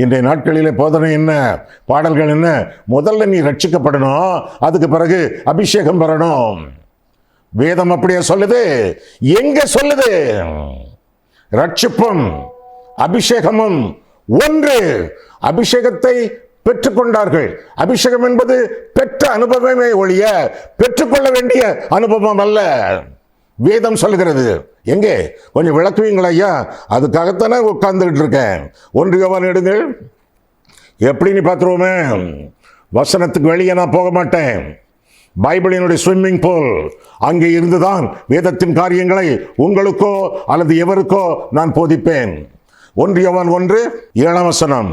இன்றைய நாட்களிலே போதனை என்ன, பாடல்கள் என்ன? முதல்ல நீ ரட்சிக்கப்படணும், அதுக்கு பிறகு அபிஷேகம் பெறணும். வேதம் அப்படியே சொல்லுது. எங்க சொல்லுது? ரட்சிப்பும் அபிஷேகமும் ஒன்று. அபிஷேகத்தை பெற்றுக்கொண்டார்கள். அபிஷேகம் என்பது பெற்ற அனுபவமே ஒழிய பெற்றுக்கொள்ள வேண்டிய அனுபவம் அல்ல. வேதம் சொல்லுகிறது. எங்கே கொஞ்சம் விளக்குவீங்களா ஐயா? அதுக்காகத்தானே உட்கார்ந்துகிட்டு இருக்கேன். 1 யோவான் எடுங்கள். எப்படி நீ பார்த்துருவோமே, வசனத்துக்கு வெளியே நான் போக மாட்டேன். பைபிளினுடைய ஸ்விம்மிங் பூல் அங்கே இருந்துதான் வேதத்தின் காரியங்களை உங்களுக்கோ அல்லது எவருக்கோ நான் போதிப்பேன். 1 யோவான் 1:7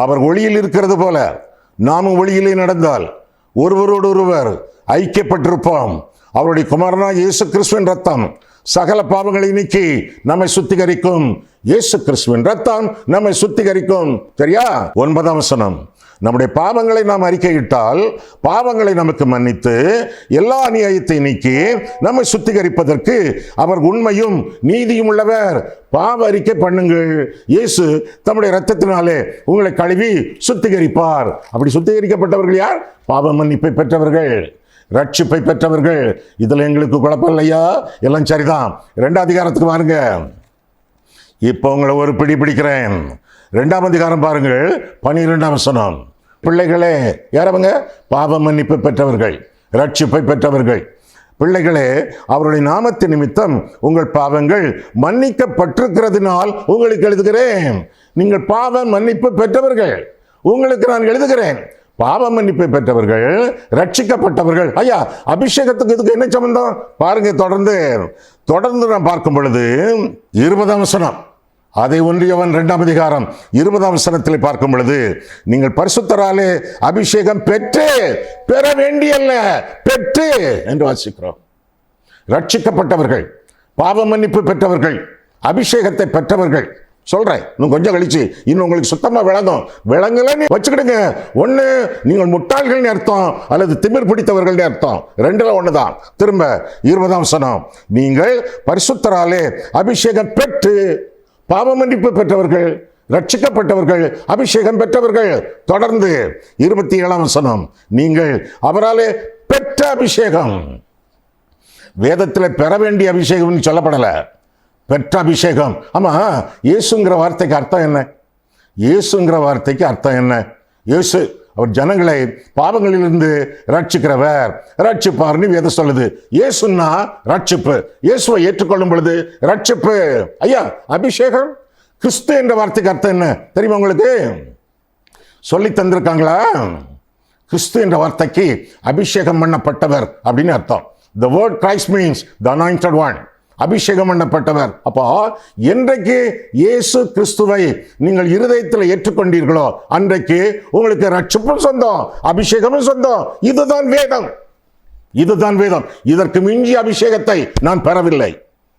அவர் ஒளியில் இருக்கிறது போல நாமும் ஒளியிலே நடந்தால் ஒருவரோடு ஒருவர் ஐக்கியப்பட்டிருப்போம். அவருடைய குமாரனாகிய இயேசு கிறிஸ்துவின் ரத்தம் சகல பாவங்களை நீக்கி நம்மை சுத்திகரிக்கும். இயேசு கிறிஸ்துவின் ரத்தம் நம்மை சுத்திகரிக்கும். சரியா? 9 நம்முடைய பாவங்களை நாம் அறிக்கையிட்டால் பாவங்களை நமக்கு மன்னித்து எல்லா அநியாயத்தை நீக்கி நம்மை சுத்திகரிப்பதற்கு அவர் உண்மையும் நீதியும் உள்ளவர். பாவ அறிக்கை பண்ணுங்கள். இயேசு தம்முடைய இரத்தத்தினாலே உங்களை கழுவி சுத்திகரிப்பார். அப்படி சுத்திகரிக்கப்பட்டவர்கள் யார்? பாவ மன்னிப்பை பெற்றவர்கள், ரட்சிப்பை பெற்றவர்கள். இதுல எங்களுக்கு குழப்பம் இல்லையா? எல்லாம் சரிதான். 2ஆம் அதிகாரத்துக்கு வாருங்க. இப்போ உங்களை ஒரு பிடி பிடிக்கிறேன். 2ஆம் அதிகாரம் பாருங்கள், 12 பிள்ளைகளே, யாரவங்க? பாவ மன்னிப்பு பெற்றவர்கள், ரட்சிப்பை பெற்றவர்கள். பிள்ளைகளே, அவருடைய நாமத்து நிமித்தம் உங்கள் பாவங்கள் மன்னிக்கப்பட்டிருக்கிறதுனால் உங்களுக்கு எழுதுகிறேன். நீங்கள் பாவ மன்னிப்பு பெற்றவர்கள், உங்களுக்கு நான் எழுதுகிறேன். பாவ மன்னிப்பை பெற்றவர்கள், ரட்சிக்கப்பட்டவர்கள். ஐயா, அபிஷேகத்துக்கு இதுக்கு என்ன சம்பந்தம்? பாருங்க, தொடர்ந்து நான் பார்க்கும் பொழுது 20 அதை 1 யோவான் 2ஆம் அதிகாரம் 20 பார்க்கும் பொழுது, நீங்கள் பரிசுத்தராலே அபிஷேகம் பெற வேண்டியல்ல, பெற்று என்று வாசிக்கிறோம். ரட்சிக்கப்பட்டவர்கள், பாவ மன்னிப்பு பெற்றவர்கள், அபிஷேகத்தை பெற்றவர்கள். சொல்றேன், இன்னும் கொஞ்சம் கழிச்சு இன்னும் உங்களுக்கு சுத்தமா விளங்கலன்னு வச்சுக்கிடுங்க. ஒண்ணு நீங்கள் முட்டாள்கள் அர்த்தம், அல்லது திமிர் பிடித்தவர்கள் அர்த்தம். 2ல 1 தான். திரும்ப 20 நீங்கள் பரிசுத்தராலே அபிஷேகம் பெற்று பாவ மன்னிப்பு பெற்றவர்கள், ரட்சிக்கப்பட்டவர்கள், அபிஷேகம் பெற்றவர்கள். தொடர்ந்து 27 நீங்கள் அவராலே பெற்ற அபிஷேகம். வேதத்தில் பெற வேண்டிய அபிஷேகம் சொல்லப்படல, பெற்ற அபிஷேகம். ஆமா, இயேசுங்கிற வார்த்தைக்கு அர்த்தம் என்ன? இயேசுங்கிற வார்த்தைக்கு அர்த்தம் என்ன? இயேசு அவர் ஜனங்களை பாவங்களிலிருந்து ரட்சிக்கிறவர், ரட்சிப்பார்னு வேதம் சொல்லுது. இயேசுன்னா ரட்சிப்பு. இயேசுவை ஏற்றுக்கொள்ளும் பொழுது ரட்சிப்பு. ஐயா, அபிஷேகம். கிறிஸ்து என்ற வார்த்தைக்கு அர்த்தம் என்ன தெரியுமா உங்களுக்கு? சொல்லி தந்திருக்காங்களா? கிறிஸ்து என்ற வார்த்தைக்கு அபிஷேகம் பண்ணப்பட்டவர் அப்படின்னு அர்த்தம். The word Christ means the anointed one. அபிஷேகம் பண்ணப்பட்டவர். அப்போ என்றைக்கு இயேசு கிறிஸ்துவை நீங்கள் இருதயத்தில் ஏற்றுக்கொண்டீர்களோ அன்றைக்கு உங்களுக்கு ரட்சிப்பும் சொந்தம், அபிஷேகமும் சொந்தம். இதுதான் வேதம், இதுதான் வேதம். இதற்கு மிஞ்சிய அபிஷேகத்தை நான் பெறவில்லை.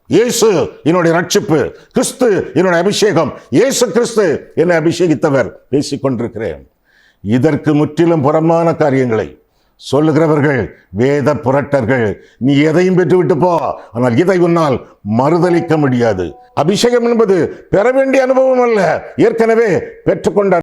இயேசு என்னுடைய ரட்சிப்பு, கிறிஸ்து என்னுடைய அபிஷேகம். இயேசு கிறிஸ்து என்னை அபிஷேகித்தவர். பேசிக்கொண்டிருக்கிறேன். இதற்கு முற்றிலும் புறமான காரியங்களை சொல்லுகிறவர்கள் வேத புரட்டர்கள். நீ எதையும் பெற்றுவிட்டு போ, ஆனால் இதை உன்னால் மறுதலிக்க முடியாது. அபிஷேகம் என்பது பெற வேண்டிய அனுபவம் அல்ல, ஏற்கனவே பெற்றுக்கொண்ட